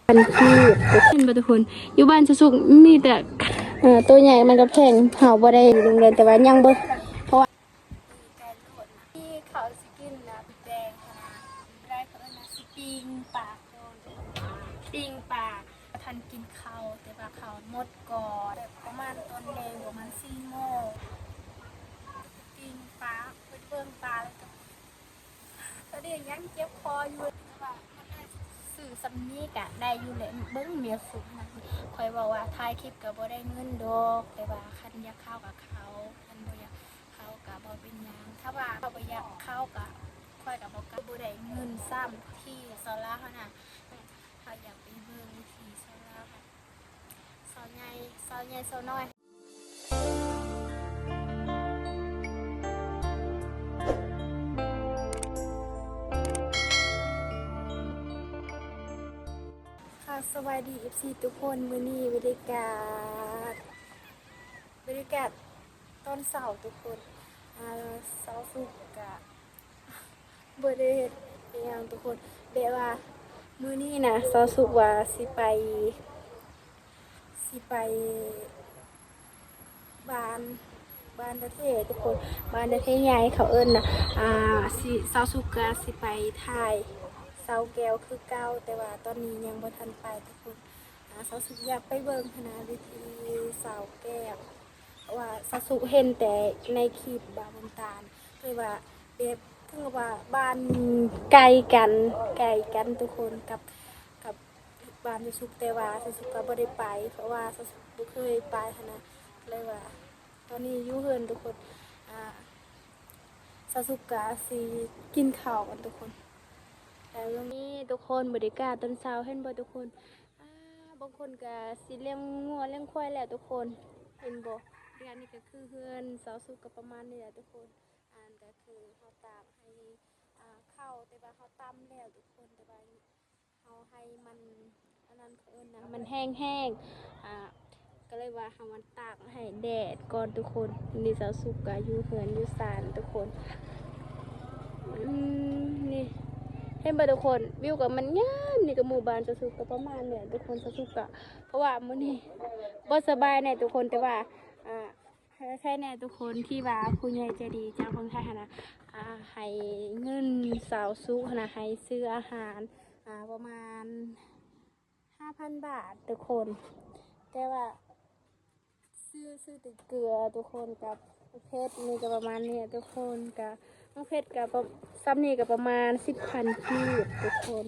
พันที่เห็นบ่ทุกคนอยู่บ้านสุกมีแต่ตัวใหญ่มันก็แพงเห่าบ่ได้โรงเรียนแต่ว่ายังบ่เพราะว่าที่เขาสิกินนะแดงค่ะได้เขาเอิ้นนะสิปิงปากโดนปิงปากทันกินข้าวแต่ว่าข้าวหมดก่อนประมาณตอนแรงประมาณ4 โมงปิงปลาเบิ่งปลาแล้วก็ตอนนี้ยังเจ็บคออยู่แต่ว่าสื่อสำนีกะได้อยู่เลยเบิ้งเมียสุดนะคอยบอกว่าถ่ายคลิปกับบ่ได้เงินดอกแต่ว่าคันอยากเข้ากับเขาคันบ่อยากเข้ากับบ่เป็นหยังถ้าว่าเขาบ่อยากเข้ากับคอยกับบ่ได้เงินซ้ำที่ซอล่าเขาน่ะเขาอยากไปเบิ่งที่ซอล่าค่ะซอใหญ่ซอน้อยสวัสดี FC ทุกคนมื้อนี้บรรยากาศตอนเช้าทุกคนเช้าสุกกะบ่ได้เฮ็ดอิหยังทุกคนแบบว่ามื้อนี้นะเช้าสุกว่าสิไปบ้านตะเททุกคนบ้านตะเทใหญ่เขาเอิ้นนะสิเช้าสุกกะสิไปถ่ายเสาแก้วคือเก่าแต่ว่าตอนนี้ยังบ่ทันไปทุกคนเสาสุกอยากไปเบิ่งคณะวิธีเสาแก้วเพราะว่าเสาสุกเห็นแต่ในคลิปบางบนตาลเลยว่าแบบคือว่าบ้านไกลกันทุกคนกับบ้านเสาสุกแต่ว่าเสาสุกก็บ่ได้ไปเพราะว่าเสาสุกบ่เคยไปคณะเลยว่าตอนนี้อยู่เฮือนทุกคนเสาสุกก็สิกินข้าวกันทุกคนแล้วนี้ทุกคนบรรยากาศตอนเช้าเห็นบ่ทุกคนบางคนก็สิเลี้ยงงัวเลี้ยงควายแหละทุกคนเห็นบ่งานนี้ก็คือเฮือนเสาสุกก็ประมาณนี้แหละทุกคนก็คือเขาตากให้เข้าแต่ว่าเขาตำแล้วทุกคนแต่ว่าเขาให้มันอันนั้นเขาเอิ้นนะมันแห้งก็เลยว่าเขามันตากให้แดดก่อนทุกคนนี่เสาสุกก็อยู่เฮือนอยู่ศาลทุกคนนี่เห็นบ่ทุกคนวิวกับมันงามนี่ก็หมู่บ้านจะสุกก็ประมาณเนี่ยทุกคนจะสุกก็เพราะว่ามื้อนี้บ่สบายแน่ทุกคนแต่ว่าใช่แน่ทุกคนที่ว่าผู้ใหญ่ใจดีจากเมืองไทยนะให้เงินสาวสุกนะให้ซื้ออาหารประมาณ 5,000 บาททุกคนแต่ว่าซื้อติดเกลือทุกคนกับเพชรนี่ก็ประมาณนี้ทุกคนกับน้องเพชรกับซัมนี่ก็ประมาณ10,000กีบทุกคน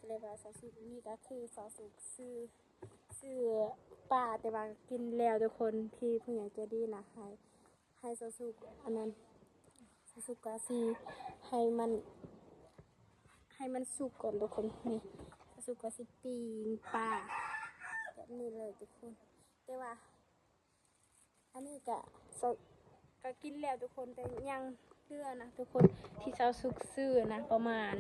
เลยว่าสาวสุกนี่ก็คือสาวสุกซื้อป่าแต่ว่ากินแล้วทุกคนที่ผู้ใหญ่ใจดีนะให้สาวสุกอันนั้นสาวสุกก็สิให้มันสุกก่อนทุกคนนี่สาวสุกก็สิปีงป่าแบบนี้เลยทุกคนแต่ว่าอันนี้ก็กินแล้วทุกคนแต่ยังเลือนะทุกคนที่เช้าสุกซื้อนะประมาณ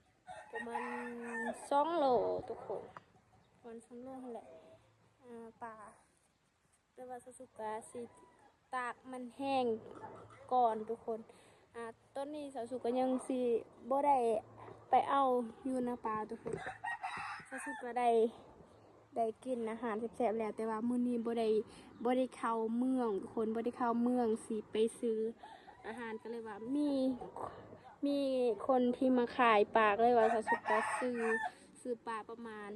2 โลทุกคนประมาณ2 โลนั่นแหละปลาแต่ว่าสุกกะสิตากมันแห้งก่อนทุกคนต้นนี้สาวสุกก็ยังสิบ่ได้ไปเอาอยู่นะปลาทุกคนสาวสุกก็ได้กินอาหารแซ่บๆแล้วแต่ว่ามื้อนี้บ่ได้เข้าเมืองทุกคนบ่ได้เข้าเมืองสิไปซื้ออาหารก็เลยว่ามีคนที่มาขายปลาก็เลยว่าสาวสุกก็ซื้อปลาประมาณ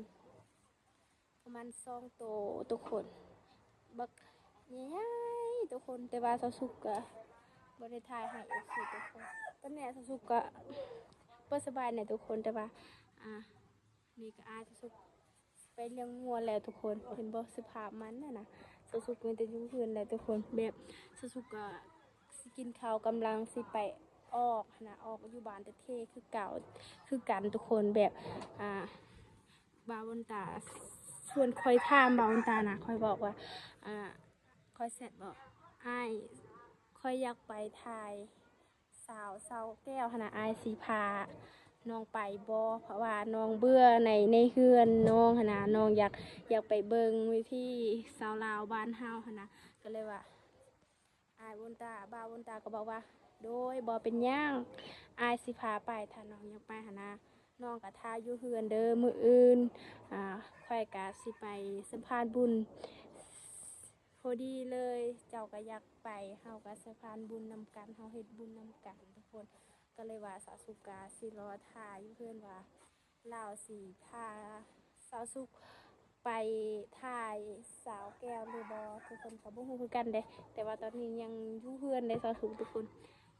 2 โตทุกคนบักใหญ่ๆทุกคนแต่ว่าสาวสุกก็บ่ได้ถ่ายให้ FC ทุกคนตอนนี้สาวสุกก็บ่สบายเนี่ยทุกคนแต่ว่านี่ก็สาวสุกไปเลี้ยงงัวแล้วทุกคนเห็นบ่สภาพมันน่ะนะสาวสุกมันจะอยู่เฮือนแล้วทุกคนแบบสาวสุกก็สิกินข้าวกำลังสิไปออกอยู่บ้านแต่เทคือเก่าคือกันทุกคนแบบบาวบนตาส่วนคอยถามบาวบนตานะคอยบอกว่าคอยเสร็จบอกคอยอยากไปถ่ายสาวแก้วสีพาน้องไปบ่เพราะว่าน้องเบื่อในเฮือนน้องน้องอยากไปเบิ่งวิธีสาวลาวบ้านเฮาก็เลยว่าบาวบนตาก็บอกว่าโดยบ่เป็นหยังสิพาไปถ้าน้องอยากไป น้องก็ท่าอยู่เฮือนเด้อมื้ออื่นข่อยก็สิไปสัมภาษณ์บุญพอดีเลยเจ้าก็อยากไปเฮาก็สะพานบุญนำกันเฮาเฮ็ดบุญนำกันทุกคนก็เลยว่าสาวสุกาสิรอท่าอยู่เพื่อนว่าลาวสิพาสาวสุกไปถ่ายสาวแก้วหรือบ่ทุกคนก็บ่ฮู้คือกันเด้แต่ว่าตอนนี้ยังอยู่เพื่อนได้สาวสุกทุกคน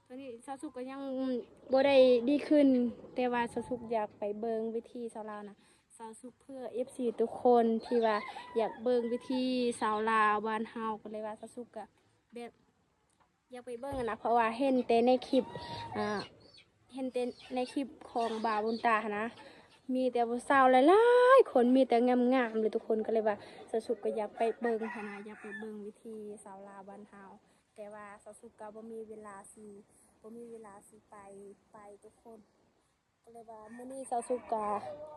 ตอนนี้สาวสุกก็ยังบ่ได้ดีขึ้นแต่ว่าสาวสุกอยากไปเบิ่งวิธีสาวลาวนะสาวสุกเพื่อ FC ทุกคนที่ว่าอยากเบิ่งวิธีสาวลาวบ้านเฮาก็เลยว่าสาวสุกก็แบบอยากไปเบิ่งนะเพราะว่าเห็นแต่ในคลิปอ่าเห็นแต่ในคลิปของบ่าวบุญตานะมีแต่ผู้สาวหลายๆคนมีแต่งามๆเลยทุกคนก็เลยว่าสาวสุกก็อยากไปเบิ่งหั้นนะอยากไปเบิ่งวิธีสาวลาวบ้านเฮาแต่ว่าสาวสุกก็บ่มีเวลาสิไปทุกคนก็เลยว่ามื้อนี้สาวสุกก็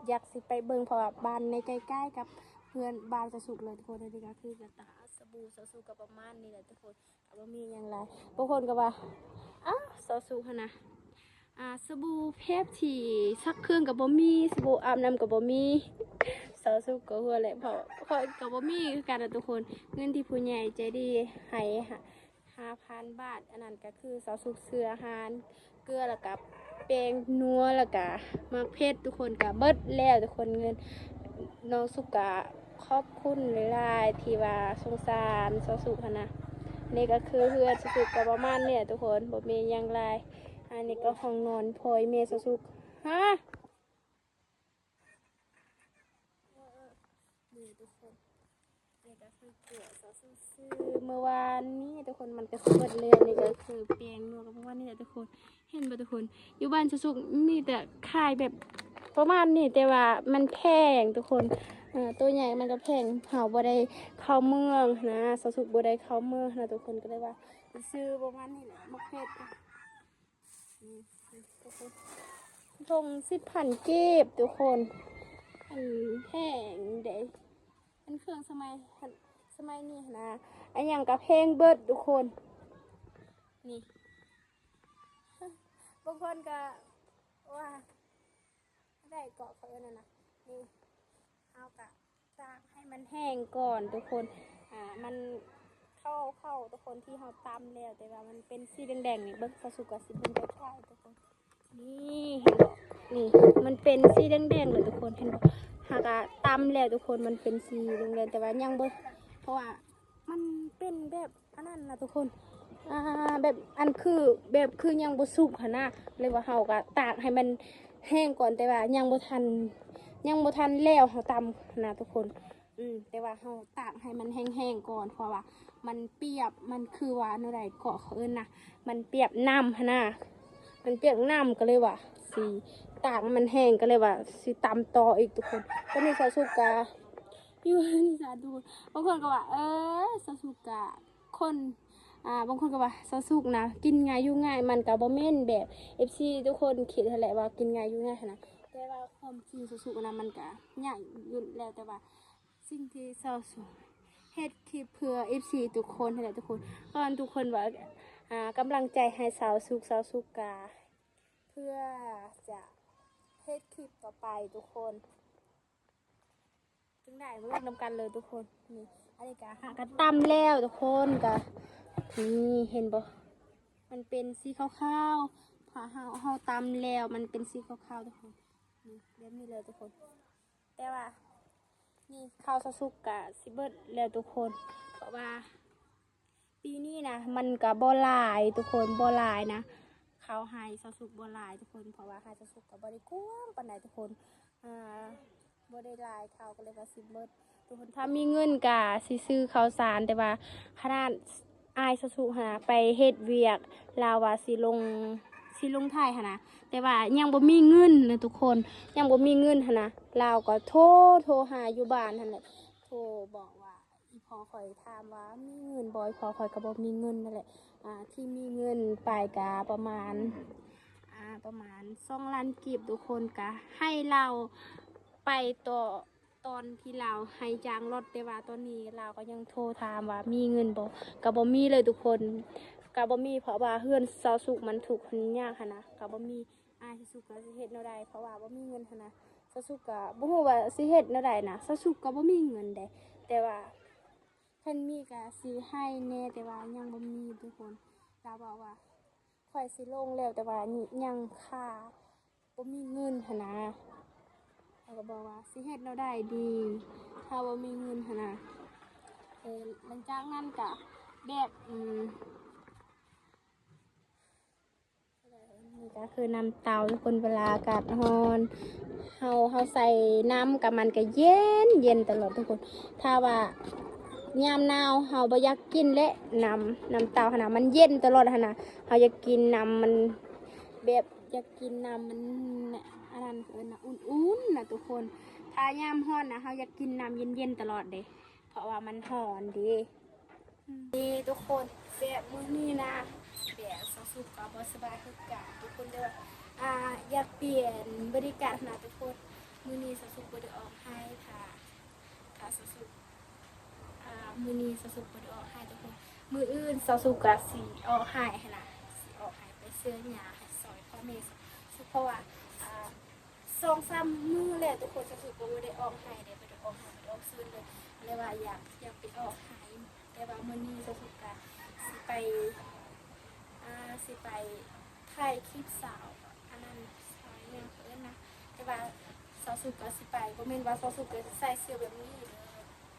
อยากสิไปเบิ่งเพราะว่าบ้านในใกล้ๆกับเพื่อนบ้านสาวสุกเลยทุกคนอันนี้ก็คือกระตาสบู่สาวสุกก็ประมาณนี้แหละทุกคนก็บ่มีหยังหลายบางคนก็ว่าอ้าวสาวสุกหั่นนะสบู่เพชรที่ซักเครื่องกับบ่มีสบู่อาบน้ำกับบ่มีสาวสุกก็หัวแหละเพราะกับบ่มีคือกันนะทุกคนเงินที่ผู้ใหญ่ใจดีให้5,000 บาทอันนั้นก็คือสาวสุกเสื้ออาหารเกลือแล้วก็แป้งนัวแล้วก็มักเพชรทุกคนก็เบิดแล้วทุกคนเงินน้องสุกก็ขอบคุณหลายๆที่ว่าสงสารสาวสุกหั่นนะนี่ก็คือเพื่อนสาวสุกก็ประมาณเนี่ยทุกคนบ่มีหยังหลายอันนี้ก็ห้องนอนพลอยเมสสุกฮะนี่ทุกคนนี่ก็คือเกลือซอสซื้อเมื่อวานนี้ทุกคนมันก็สดเลยนี่ก็คือแปลงนัวกับเมื่อวานนี่แหละทุกคนเห็นป่ะทุกคนอยู่บ้านสุกมีแต่ขายแบบประมาณนี้แต่ว่ามันแพงทุกคนตัวใหญ่มันก็แพงเฮาบ่ได้เข้าเมืองนะสุกบ่ได้เข้าเมืองนะทุกคนก็เลยว่าซื้อประมาณนี้แหละมะเขือทง10,000กีบทุกคนอันแพงเด็กอันเครื่องสมัยนี้นะอันอย่างกับเพลงเบิดทุกคนนี่บางคนก็ว่าได้เกาะเขาเอิ้นน่ะนะนี่เอากะตากให้มันแห้งก่อนทุกคนมันเข้าทุกคนที่เขาตำแล้วแต่ว่ามันเป็นสีแดงๆนี่เบิ้งสสุกกับสีเป็นคล้ายๆทุกคนนี่เห็นบอกนี่มันเป็นสีแดงๆเลยทุกคนเห็นบอกหากตำแล้วทุกคนมันเป็นสีแดงๆแต่ว่ายังเบิ้งเพราะว่ามันเป็นแบบอันนั้นนะทุกคนแบบอันคือแบบคือยังบ่สุกค่ะนะเลยว่าเฮาก็ตากให้มันแห้งก่อนแต่ว่ายังบ่ทันแล้วเฮาตำนะทุกคนแต่ว่าเฮาตากให้มันแห้งๆก่อนเพราะว่ามันเปียกมันคือว่าเนื้อใดเกาะเขาเอิ้นนะมันเปียกน้ำค่ะนะมันเปียกน้ำก็เลยว่าสีตากมันแห้งก็เลยว่าสีตำต่ออีกทุกคนก็มีซาสุกาอยู่นี่จ้าทุกคนบางคนก็ว่าซาสุกาคนบางคนก็ว่าซาสุกนะกินง่ายอยู่ง่ายมันกับบ่แม่นแบบ FC ทุกคนคิดแหละว่ากินง่ายอยู่ง่ายนะแต่ว่าความจริงซาสุกนะมันก็ยากอยู่แล้วแต่ว่าสิ่งที่ซาสุเฮ็ดคลิปเพื่อ FC ทุกคนนั่นแหละทุกคนก่อนทุกคนว่ากำลังใจให้สาวสุกาเพื่อจะเฮ็ดคลิปต่อไปทุกคนถึงได้มาเล่นนำกันเลยทุกคนนี่อันนี้ก็หากันตำแล้วทุกคนก็นี่เห็นบ่มันเป็นสีขาวๆพอเฮาตำแล้วมันเป็นสีขาวๆทุกคนนี่แบบนี้เลยทุกคนแต่ว่านี่ข้าวสุกกะสิเบิดแล้วทุกคนเพราะว่าปีนี้นะมันก็บ่หลายทุกคนบ่หลายนะข้าวไฮสุกบ่หลายทุกคนเพราะว่าไฮสุกก็บ่ได้กว้างปานใดทุกคนบ่ได้หลายข้าวก็เลยว่าสิเบิดทุกคนถ้ามีเงินกะสิซื้อข้าวสารแต่ว่าขนาดอายสุกหาไปเฮ็ดเวียกลาวว่าสิลงถ่ายหนนะแต่ว่ายังบ่มีเงินนะทุกคนยังบ่มีเงินหนนะลาวก็โทรหาอยู่บ้านนั่นแหละโทรบอกว่าอีพอข่อยถามว่ามีเงินบ่พอข่อยก็บ่มีเงินนั่นแหละที่มีเงินไปกะประมาณ2 ล้านกีบทุกคนกะให้เราไปต่อตอนที่เราให้จ้างรถแต่ว่าตอนนี้เราก็ยังโทรถามว่ามีเงินบ่ก็บ่มีเลยทุกคนก็บ่มีเพราะว่าเฮือนซาวสุกมันถูกคนยากค่ะนะก็บ่มี ซาสุก็สิเฮ็ดแนวใดเพราะว่าบ่มีเงินหันนะซาสุก็บ่ฮู้ว่าสิเฮ็ดแนวใดนะซาสุก็บ่มีเงินเด้แต่ว่าเพิ่นมีก็สิให้แน่แต่ว่ายังบ่มีทุกคนเราบอกว่าข่อยสิลงแล้วแต่ว่ายังค่าบ่มีเงินหันนะเราก็บอกว่าสิเฮ็ดแนวใดดีถ้าบ่มีเงินหันนะหลังจากนั้นก็แบบนี่ก็คือน้ำเตาทุกคนเวลาอากาศร้อนเฮาใส่น้ำกับมันก็เย็นตลอดทุกคนถ้าว่ายามหนาวเฮาบ่อยากกินและน้ำเตาขนาดมันเย็นตลอดขนาดเฮาอยากกินน้ำมันแบบอยากกินน้ำมันอันนั้นนะอุ่นๆนะทุกคนถ้ายามร้อนนะเฮาอยากกินน้ำเย็นตลอดเด้เพราะว่ามันร้อนดีทุกคนแบบมื้อนี้นะแบบสุขก็บ่สบายคือกันทุกคนเด้ออยากเปลี่ยนบริการนะทุกคนมื้อนี้สุขบ่ได้ออกให้ถ้าสุขมื้อนี้สุขบ่ได้ออกให้ทุกคนมื้ออื่นสุขก็สิออกให้หั่นน่ะสิออกให้ไปซื้อหญ้าให้ซอยพ่อแม่สุขเพราะว่า2-3 มื้อแล้วทุกคนสุขก็บ่ได้ออกให้ได้บ่ได้ออกให้บ่ได้ออกซื้อเลยว่าอยากไปออกให้แต่ว่ามื้อนี้สุขก็สิไปถ่ายคลิปสาวอันนั้นสาวยังเพิ่นนะแต่ว่าสาวสุกก็สิไปบ่แม่นว่าสาวสุกก็สิใส่เสื้อแบบนี้เด้อ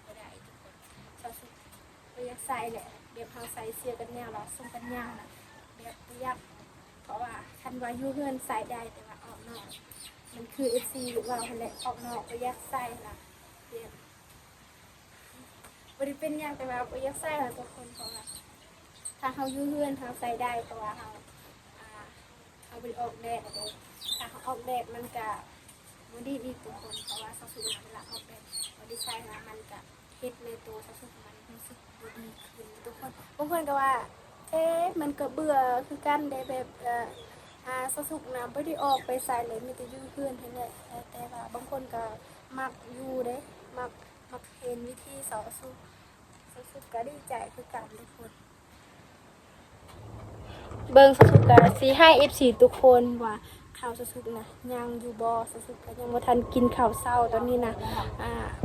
บ่ได้ทุกคนสาวสุกบ่อยากใส่แหละแบบเฮาใส่เสื้อกันแนวล่ะทรงกันยาวน่ะแบบบ่อยากเพราะว่าคันว่าอยู่เฮือนใส่ได้แต่ว่าออกนอกมันคือ FC หรือว่าหั่นแหละออกนอกบ่อยากใส่ล่ะเรียนบ่ได้เป็นหยังแต่ว่าบ่อยากใส่ล่ะทุกคนเพราะว่าถ้าเขาอยู่เฮือนเขาใส่ได้เพราะว่าเขาไปออกแดดเลยถ้าเขาออกแดดมันก็มันดีอีกทุกคนเพราะว่าเขาสูงเวลาออกแดดบริษัทนะมันก็เฮ็ดในตัวเขาสูงมันรู้สึกดีขึ้นทุกคนบางคนก็ว่ามันก็เบื่อคือกันได้แบบสสุกนะไม่ได้ออกไปใส่เลยมีแต่อยู่เพื่อนเท่านั้นแต่ว่าบางคนก็มักอยู่เด้มักเห็นวิธีสสุกก็ดีใจคือกันทุกคนเบิ่งสุกะสิให้ FC ทุกคนว่าข้าวสุกนะยังอยู่บ่สุกก็ยังบ่ทันกินข้าวเช้าตอนนี้นะ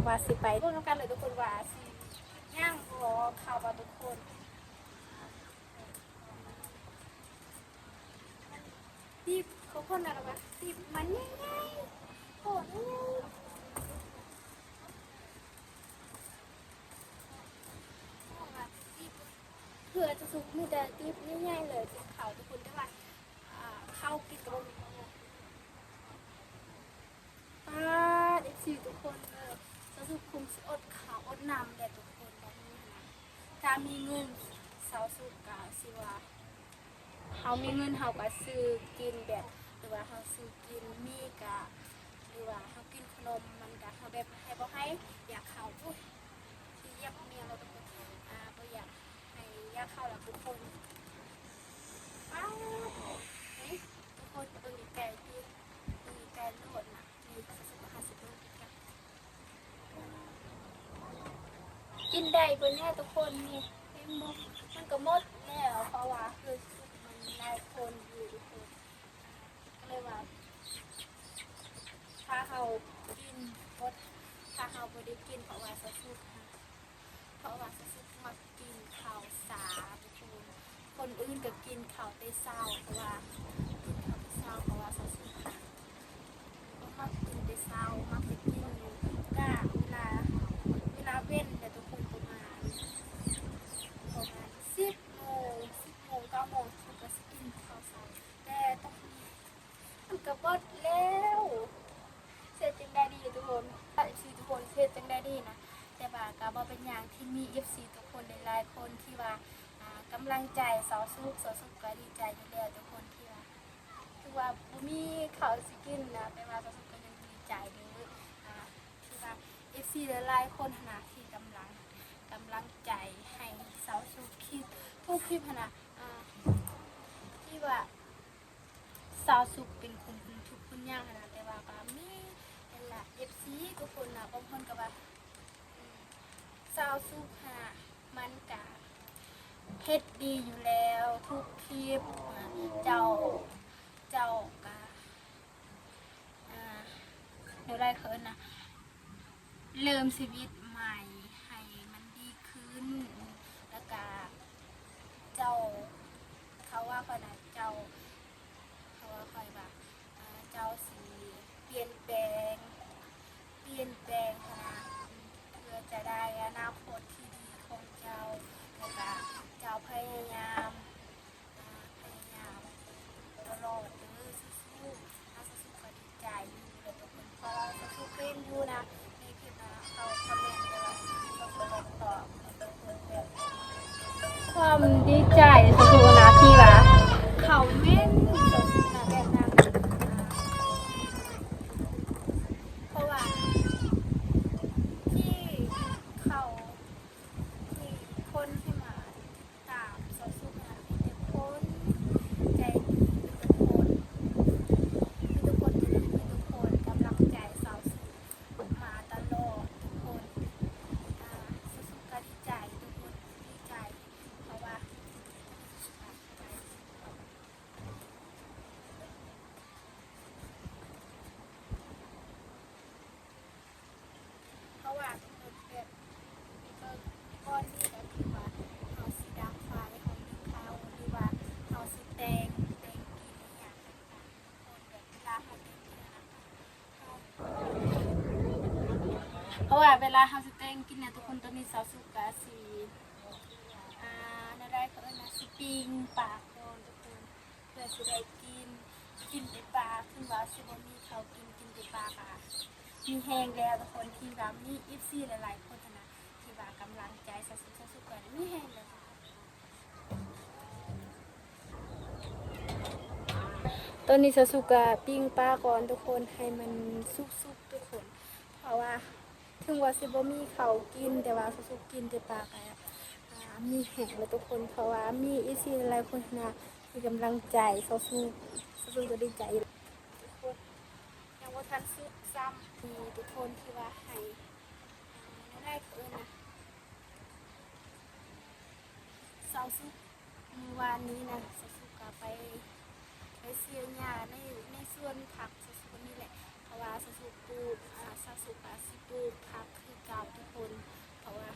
ว่าสิไปร่วมกันเลยทุกคนว่าสิย่างบ่ข้าวว่าทุกคนติบเขาคนน่ะว่าติบมันใหญ่ๆโหดเผื่อจะสุกมีแต่ติบง่ายๆเลยติบเขาทุกคนได้ว่าเข้ากินกับเด็กสี่ทุกคนเลยจะสุกคุมอดขาวอดน้ำแดดทุกคนแบบนี้นะถ้ามีเงินสาวสุกกาสิว่าเขามีเงินเขาก็ซื้อกินแบบหรือว่าเขาซื้อกินมีกะหรือว่าเขากินขนมมันกะเขาแบบให้บ่ให้อยากเขาอุ้ยที่อยากเมียเราทุกคนบ่อยากให้อยากเข้าแล้วทุกคนนี่ทุกคนเบิ่งไก่ที่เบิ่งไก่โลดนะมี50 โลกันกินได้เบิ่งแน่ทุกคนนี่มันก็หมดแล้วเพราะว่าคือมันหลายคนอยู่ทุกคนก็เลยว่าถ้าเขากินหมดถ้าเขาบ่ได้กินเพราะว่าสุกมักกินข้าวสาทุกคนอื่นก็กินข้าวแต่เช้าเพราะว่ากินข้าวแต่เช้าเพราะว่าสุกมักกินแต่เช้ามักไปกินก็เวลาเว้นแต่ทุกคนประมาณ10 โมง9 โมงเขาก็สิกินข้าวเช้าแต่ต้องมันก็หมดแล้วเสร็จจังได้ดีทุกคนทุกคนเสร็จจังได้ดีนะแต่ว่าก็บ่เป็นอย่างที่มี FC ทุกคนหลายๆคนที่ว่ากำลังใจสาวสุกก็ดีใจอยู่แล้วทุกคนที่ว่าคือว่าบ่มีข้าวสิกินนะแต่ว่าสาวสุกก็ยังดีใจเด้อที่ว่า FC หลายๆคนนะที่กำลังใจให้สาวสุกคิดทุกคลิปนะที่ว่าสาวสุกเป็นคนทุกคนยากนะแต่ว่าก็มีนั่นล่ะ FC ทุกคนนะบางคนก็ว่าสาวสุกมันก็เฮ็ดดีอยู่แล้วทุกคลิปเจ้าก็ ดี๋ยวได้เขานะเริ่มชีวิตใหม่ให้มันดีขึ้นแล้วก็เจ้าเขาว่าคนน่ะเจ้าเขาว่าคอยแบบเจ้าสีเปลี่ยนแปลงนะเพื่อจะได้อนาคตที่ดีของเจ้าแล้วก็เจ้าพยายามตลอดสู้ๆถ้าสู้ๆก็ดีใจอยู่แล้วทุกคนพอเราสู้ๆเป็นอยู่นะในคลิปนะเขาคอมเมนต์เลยว่าเราควรตอบทุกคนแบบความดีใจสู้ๆนะที่ว่าเขาแม่นสู้ๆนะแบบนั้นเพราะว่าที่เขาที่คนที่มาตามสู้ๆนะมีแต่คนใจดีมีทุกคนจะดีมีทุกคนกำลังใจสาวสู้มาตลอดทุกคนสู้ๆก็ดีใจทุกคนดีใจเพราะว่าทุกคนแบบก้อนนี้ก็คือว่าเขาสีดังไฟของดึงเขาหรือว่าเขาสีแดงกินอย่างต่างๆคนแบบเวลาเขาแดงกินนะคะเพราะว่าเวลาเขาสีแดงกินเนี่ยทุกคนตอนนี้สาวสุกาสีน่าได้เขาเอิ้นนะสีปิงปากโดนทุกคนเพื่อสิได้กินแต่ปลาขึ้นว่าสิบ่มีเขากินแต่ปลาค่ะมีแห้งแล้วทุกคนที่ว่ามีอีฟซี่หลายๆคนนะที่ว่ากำลังใจสาวสุกามีแห้งแล้วตอนนี้สาวสุกาปิ้งปลาก่อนทุกคนให้มันสุกๆทุกคนเพราะว่าถึงว่าสิบ่มีเขากินแต่ว่าสาวสุกกินแต่ปลาไปมีแห้งแล้วทุกคนเพราะว่ามีอีฟซี่หลายๆคนนะที่กำลังใจสาวสุกก็ดีใจทุกคนยังว่าทันสุกซ้ำมีทุกคนที่ว่าให้ได้นะสาวสุกเมื่อวานนี้นะสาวสุกก็ไปเสียหญ้าในสวนผักสาวสุกนี่แหละเพราะว่าสาวสุกปลูกสาวสุกสิปลูกผักคือเก่าทุกคนเพราะว่า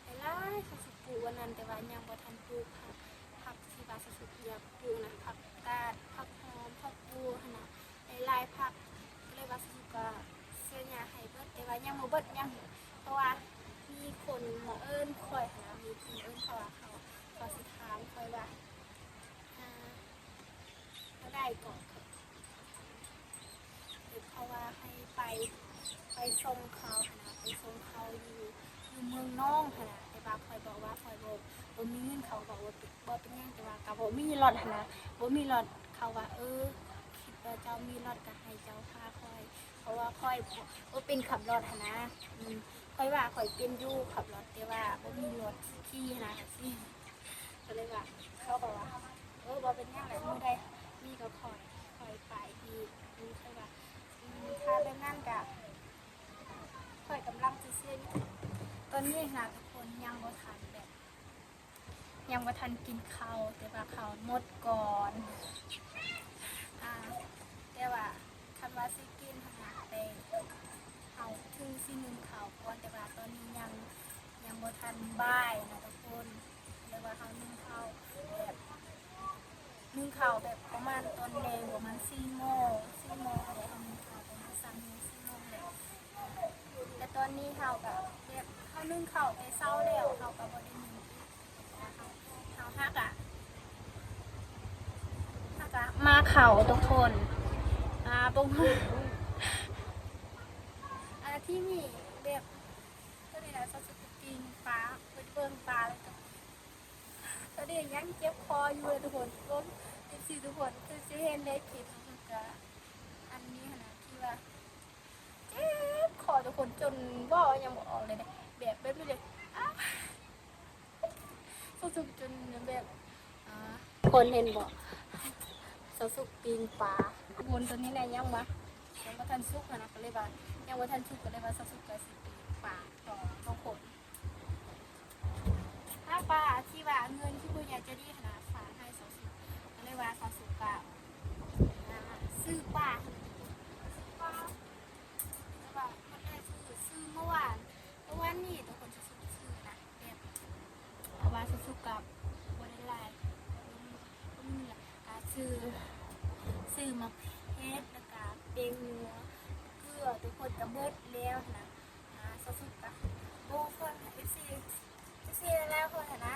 หลายสาวสุกปลูกวันนั้นแต่ว่ายังบ่ทันปลูกผักที่ว่าสาวสุกอยากปลูกนะผักกาดผักหอมผักบัวนะหลายผักก็เลยว่าสาวสุกก็เสียหญ้าให้เบิดแต่ว่ายังบ่เบิดยังเพราะว่ามีคนมาเอิ้นคอยหามีคนเอิ้นเขาว่าเขาสิถามคอยว่าเขาได้ก่อนเพราะว่าให้ไปส่งเขาไปส่งเขาอยู่เมืองน้องแต่ว่าคอยบอกว่าคอยบ่มีเงินเขาบอกว่าบ่เป็นหยังแต่ว่าก็บ่มีรถบ่มีรถเขาว่าคิดว่าเจ้ามีรถก็ให้เจ้าพาคอยเพราะว่าคอยบ่เป็นขับรถคอยว่าคอยเป็นอยู่ขับรถแต่ว่าบ่มีรถขี่สิก็เลยว่าเขาบอกว่าบ่เป็นหยังแหละมื้อใดมีก็คอยไปอีกคอยว่าถ้าเป็นนั่นก็คอยกำลังจะเสียอยู่ตอนนี้นะทุกคนยังบ่ทันกินข้าวแต่ว่าข้าวหมดก่อนแต่ว่าคันว่าสิกินแต่เอาถึงสิ1ข้าวก่อนแต่ว่าตอนนี้ยังบ่ทันบ่ายนะทุกคนแต่ว่าเขา1ข้าวแบบประมาณตอนแดงประมาณ4 โมงเลยเขา1ข้าวประมาณ3 โมง4 โมงเลยแต่ตอนนี้เขาแบบเขานึ่งข้าวแต่เช้าแล้วเขาก็บ่ได้นึ่งเขาฮักมาเข่าทุกคนตรงที่มีแบบก็นี่นะสสุกกินปลาเป็นเบิ่งปลาเลยตอนนี้ยังเจ็บคออยู่เลยทุกคนทุกคนคือสิเห็นได้คลิปก็อันนี้นะที่ว่าเจ็บคอทุกคนจนว่ายังบ่ออกเลยแบบไม่เลยสุกจนแบบคนเห็นบอกสุกปิงปลาบนตัวนี้แหละยังว่าทันสุกนะก็เลยว่ายังว่าทันสุกก็เลยว่าสุกกับสิปิงปลาต่อคนถ้าปลาที่ว่าเงินที่ผู้ใหญ่จะดีขนาดฝากให้สุกก็เลยว่าสุกกับซื้อปลา ซื้อมาเพชรแล้วก็เป็นเนื้อเกลือทุกคนก็เบิดแล้วนะซอสซุปก็โอ้คนเอฟซีแล้วคนนะ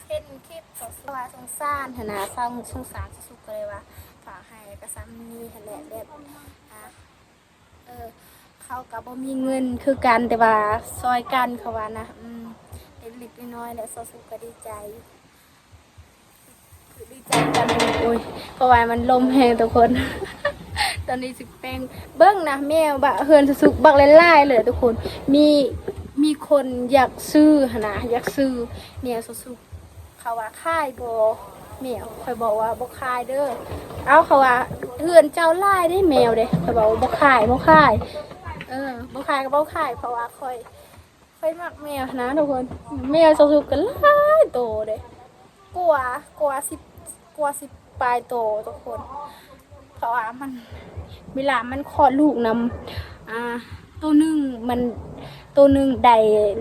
เห็นคลิปซอสซุปว่าสงสารนะสงสารซอสซุปก็เลยว่าฝากให้กระซ้ำนี่แหละแบบเขากับบ่มีเงินคือกันแต่ว่าซอยกันเขาว่านะเล็กๆน้อยๆและซอสซุปก็ดีใจกันโอ้ยเพราะว่ามันลมแห้งทุกคน ตอนนี้สิแป้งเบิ้งนะแมวบะเฮือนสุกบักไล่ๆเลยทุกคนมีคนอยากซื้อนะอยากซื้อเนี่ยสุกเขาว่าค่ายบ่แมวคอยบอกว่าบ่คายเด้อเอาเขาว่าเฮือนเจ้าไล่ได้แมวเด้คอยบอกว่าบ่คายบ่คายบ่คายก็บ่คายเพราะว่าคอยมักแมวนะทุกคนแมวสุกกันหลายโตเด้กว่าสิปลายโตทุกคนเพราะว่ามันเวลามันคลอดลูกนำตัวหนึ่งได้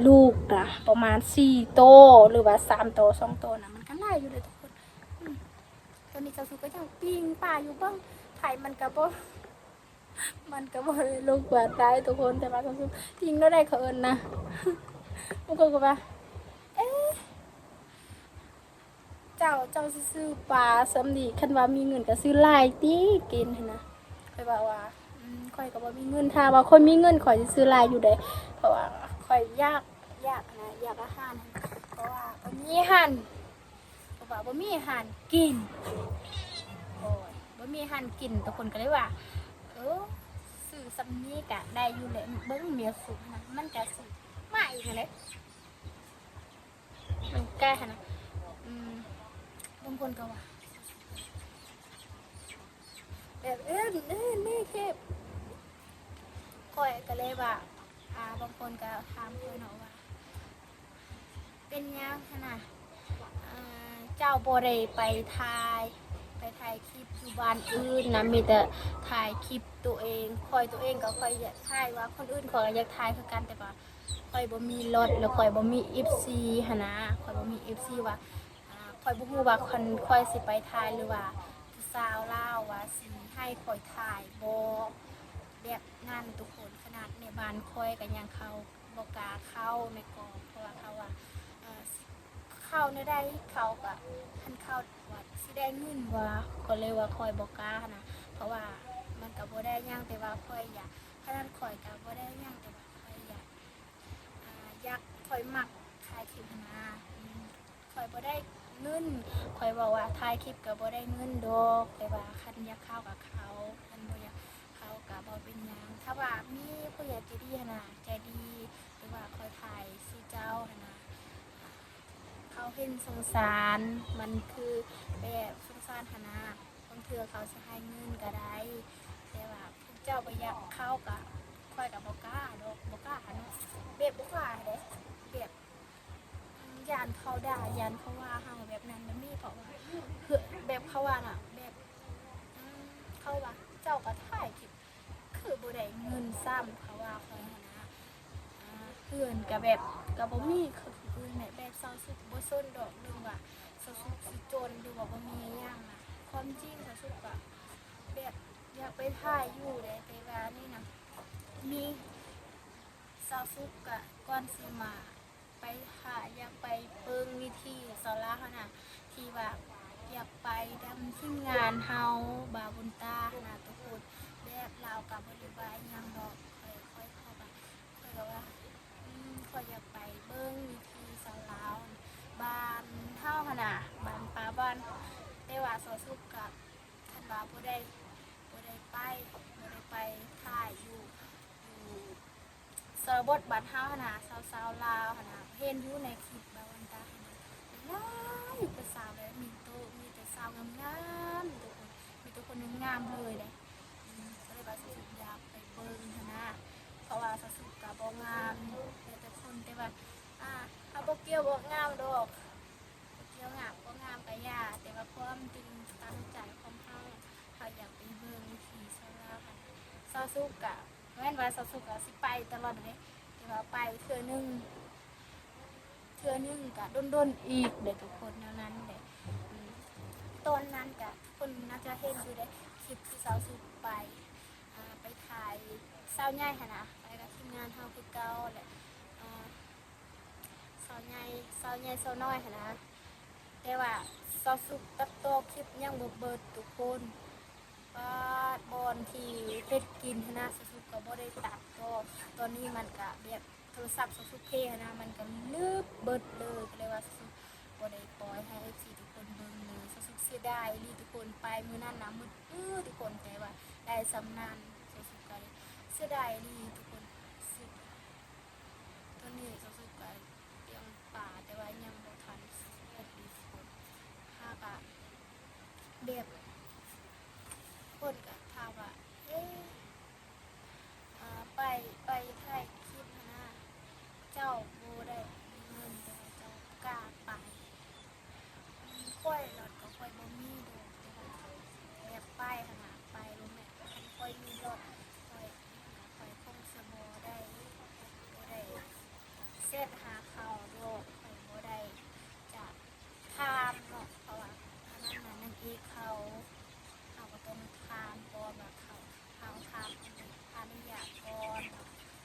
ลูกนะประมาณ4 โตหรือว่า3 โต2 โตนะมันก็ไล่อยู่เลยทุกคนตอนนี้เจ้าสุก็ยังปิ้งป่าอยู่บ้างไข่มันก็บ่ได้ลูกกว่าได้ทุกคนแต่ว่าเจ้าสุปิ้งแล้วได้เขาเอิญนะมันก็ว่าเจ้าซื้อปลาสำลีคันว่ามีเงินก็ซื้อไล่ตีกินนะค่อยบอกว่าค่อยก็บ่มีเงินถ้าว่าค่อยมีเงินค่อยสิซื้อไล่อยู่ได้เพราะว่าค่อยอยากนะอยากอาหารเพราะว่าบ่มีอาหารกินโอ้ยบ่มีอาหารกินทุกคนก็เลยว่าซื้อสำนี้ก็ได้อยู่แหละเบิ่งเมียสุกนะมันก็สิมาอีกนั่นแหละมันใกล้นะบางคนก็ว่าแบบนี่แค่ค่อยก็เลยว่าบางคนก็ถามค่อยเนาะว่าเป็นยังขนาดเจ้าบ่ได้ไปถ่ายคลิปอยู่บ้านอื่นนะมีแต่ถ่ายคลิปตัวเองตัวเองก็ค่อยอยากถ่ายว่าคนอื่นเขาก็อยากถ่ายคือกันแต่ว่าค่อยบ่มีรถแล้วค่อยบ่มี FC หั่นนะค่อยบ่มี FC ว่าค่อยบ่ฮู้ว่าค่อยสิไปถ่ายหรือว่าผู้สาวลาวว่าสิให้ค่อยถ่ายบ่แบบนั้นทุกคนขนาดในบ้านค่อยก็ยังเข้าบ่กล้าเข้าในกองเพราะว่าเขาว่าเข้าได้เขาก็คันเข้าว่าสิได้เงินว่าก็เลยว่าค่อยบ่กล้านะเพราะว่ามันก็บ่ได้หยังแต่ว่าค่อยอยากขนาดค่อยก็บ่ได้หยังแต่ว่าค่อยอยากค่อยมักถ่ายคลิปนะค่อยบ่ได้เงินค่อยบอกว่าถ่ายคลิปก็บ่ได้เงินดอกแต่ว่าคันอยากเข้ากับเขาคันบ่อยากเข้าก็บ่เป็นหยังถ้าว่ามีผู้ใหญ่ใจดีนะใจดีหรือว่าค่อยถ่ายสิเจ้านะเขาเห็นสงสารมันคือแบบสงสารนะบางเทื่อเขาจะให้เงินก็ได้แต่ว่าพวกเจ้าบ่อยากเข้าก็ค่อยก็บ่กล้าดอกบ่กล้าเนาะแบบบ่กล้าเด้แบบยานเขาด่ายานเขาว่าเฮาแบบนั้นมันมีเพราะว่าแบบเขาว่าน่ะแบบเขาว่าเจ้าก็ถ่ายคลิปคือบ่ได้เงินซ้ำเขาว่าเขานะเพื่อนก็แบบก็บ่มีคืออื่นแบบเซาสุดบ่ซนดอกนึงว่าเซาสุดสิจนหรือว่าบ่มีหยังน่ะความจริงเซาสุดก็แบบอยากไปถ่ายอยู่ได้แต่ว่านี่นะมีเซาสุดก็ก่อนสิมาไปอยากไปเบิ่งวิธีสาระนะที่ว่าอยากไปดำทีมงานเฮาบาบุญตานะทุกคนแบบลาวกับบริบาลยังดอกค่อยเข้าไปค่อยก็ว่าค่อยอยากไปเบิ่งวิธีสาระบ้านเฮาขนาดบ้านป่าบ้านแต่ว่าสอสุกกับท่านว่าบ่ได้ไปถ่ายอยู่สระบทบ้านเฮาขนาดสาวลาวขนาดเห็นอยู่ในคลิปบาวันตาหลายแต่สาวเลยมีแต่สาวงามๆมีแต่คนงามเลยเด้ก็เลยว่าสุดอยากไปเบิ่งนะเพราะว่าสุดกับบ่งามแต่คนแต่ว่าเอาบ่เกี่ยวบ่งามดอกบ่เกี่ยวงามบ่งามก็ย่าแต่ว่าความจริงตั้งใจของเฮาอยากไปเบิ่งวิถีสาวลาวค่ะสาวสุกกะแม่นว่าสาวสุกกะสิไปตลอดเลยแต่ว่าไปเทื่อนึงก็ด้นอีกเด็กทุกคนแนวนั้นเด็ก ตอนนั้นกะคนน่าจะเห็นอยู่ได้คลิปที่สาวสุดไปถ่ายสาวใหญ่ค่ะนะไปกับทีมงานเฮาคือเก่าแหละสาวใหญ่สาวใหญ่สาวน้อยค่ะนะแต่ว่าสาวสุดตัดต่อคลิปยังบ่เบิดทุกคนว่าบอนที่เฮ็ดกินค่ะนะสาวสุดก็บ่ได้ตัดต่อตอนนี้มันก็แบบโทรศัพท์สาวสุดเพนะมันก็ลืบเบิดเลยก็เลยว่าสาวสุดบ่ได้ปล่อยให้ FC ทุกคนเบิ่งเลยสาวสุดเสียดายนี่ทุกคนไปมื้อนั้นน้ำมืดทุกคนแต่ว่าได้สำนานสาวสุดก็เสียดายนี่ทุกคนตอนนี้สาวสุดก็เลี้ยงป่าแต่ว่ายังบ่ทันเฮ็ดดีทุกคนถ้าก็แบบคนก็ถามว่าไปถ่ายคลิปนะเจ้าโบได้เงินแต่ว่าเจ้ากล้าไปค่อยหลอดก็ค่อยบ่มีดอกแต่ว่าแบบไปขนาดไปรู้ไหมค่อยมีรถค่อยคงสมอได้บ่ได้เส้นหาเขาโดดค่อยบ่ได้จะทามเนาะเพราะว่าอันนั้นน่ะนางเอกเขาก็ต้องทามก่อนว่าเขาทามอนุญาตก่อน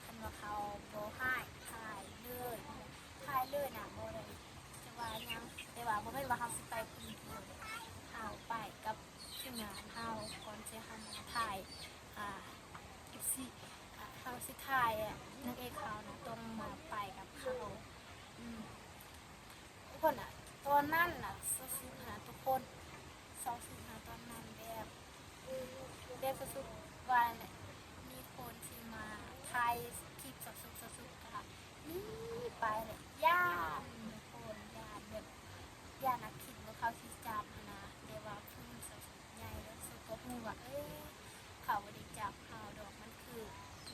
คันว่าเขาบ่ให้ถ่ายเลยน่ะบ่ได้จะว่าหยังแต่ว่าบ่แม่นว่าเขาสิไปคนเดียวเฮาไปกับทีมงานเฮาก่อนสิเฮามาถ่ายสิเฮาสิถ่ายนางเอกเขาน่ะต้องมาไปกับเขาทุกคนน่ะตอนนั้นน่ะสุดๆหาทุกคนสุดหาตอนนั้นแบบสุดๆว่าแหละมีคนที่มาถ่ายคลิปสุดๆค่ะนี่ไปเลยย่านทุกคนย่านแบบย่านนักคิดว่าเขาสิจับนะแต่ว่าเพิ่งสุดใหญ่แล้วสุดก็ฮู้ว่าเขาบ่ได้จับเขาดอกมันคือ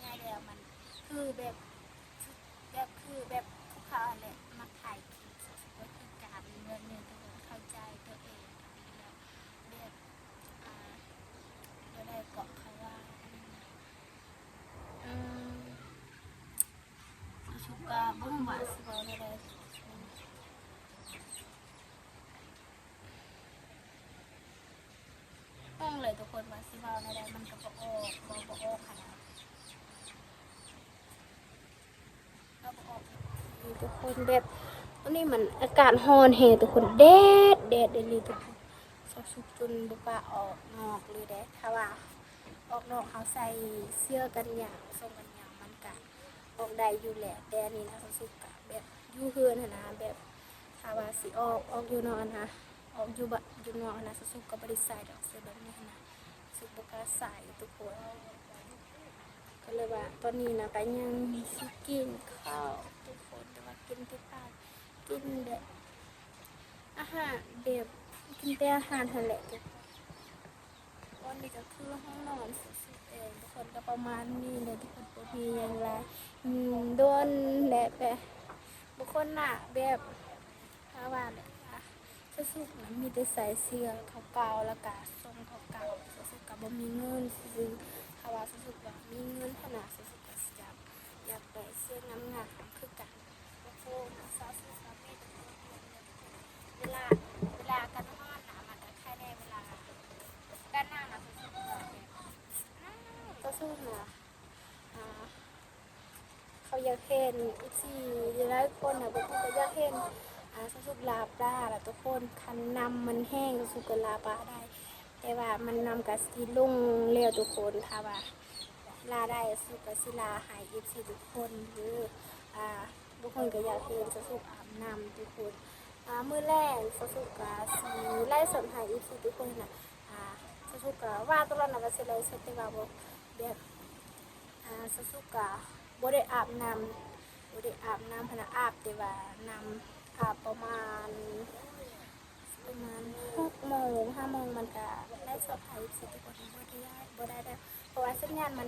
ง่ายแล้วมันคือแบบคือแบบทุกเขาแหละมาถ่ายคลิปสุดก็คือการเงินเนี่ยทุกคนเข้าใจตัวเองแล้วแบบได้เกาะเขาว่าชุกกาบุ้งบาสบอลอะไรต้องเลยทุกคนบาสบอลอะไรมันก็บ่ออกขนาดก็บ่ออกทุกคนแบบตอนนี้มันอากาศร้อนแฮทุกคนแดดเลยทุกคนสุกจนบุกล้าออกนอกเลยเด้ถ้าว่าออกนอกเขาใส่เสื้อกันหยางทรงกันหยางมันกะออกได้อยู่แหละแต่นี่นะสุกกะแบบอยู่เฮือนนะแบบถ้าว่าสิออกอยู่นอนนะออกอยู่นอนนะสุกก็บ่ได้ใส่ดอกเสื้อแบบนี้นะสุกบ่กล้าใส่ทุกคนก็เลยว่าตอนนี้นะก็ยังมีสิกินข้าวทุกคนแต่ว่ากินที่บ้านกินแบบอาหารแบบกินแต่อาหารทะเลวันนี้ก็คือห้องนอนสุดๆเองทุกคนก็ประมาณนี้เลยทุกคนบ่มีอย่างไรโดนแหละแบบบุคคลน่ะแบบถ้าว่าเนี่ยสุดๆนะมีแต่ใส่เสื้อเก่าๆแล้วก็ทรงเก่าๆสุดๆก็บ่มีเงินซื้อถ้าว่าสุดๆว่ามีเงินขนาดสุดๆก็อยากได้เสื้องามๆคือกันโอ้โหสาวๆเวลากันนอนนะมันจะแค่ได้เวลาด้านหน้านะสู้ๆนะเขาอยากเห็นอีกสี่หลายคนนะบางคนก็อยากเห็นสุกลาปลาแหละทุกคนคันนำมันแห้งสุกลาปลาได้แต่ว่ามันนำกับสีลุ่งเลี้ยวทุกคนถ้าว่าลาได้สุกกับศิลาหายอีกสี่ทุกคนหรือทุกคนก็อยากเห็นสุกอาบน้ำทุกคนมือแรกสุกกับสีไล่สนหายอีกสี่ทุกคนน่ะสุกกับว่าตัวเราหนักกับสีไล่สนแต่ว่าแบบสุกกับบ่ได้อาบน้ำพนักอาบแต่ว่าน้ำอาบประมาณ6 โมง 5 โมงมันก็ได้สดหายสิทุกคนบ่ได้เพราะว่าสัญญาณมัน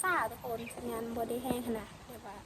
ซ่าทุกคนสัญญาณบ่ได้แห้งขนาดแบบว่า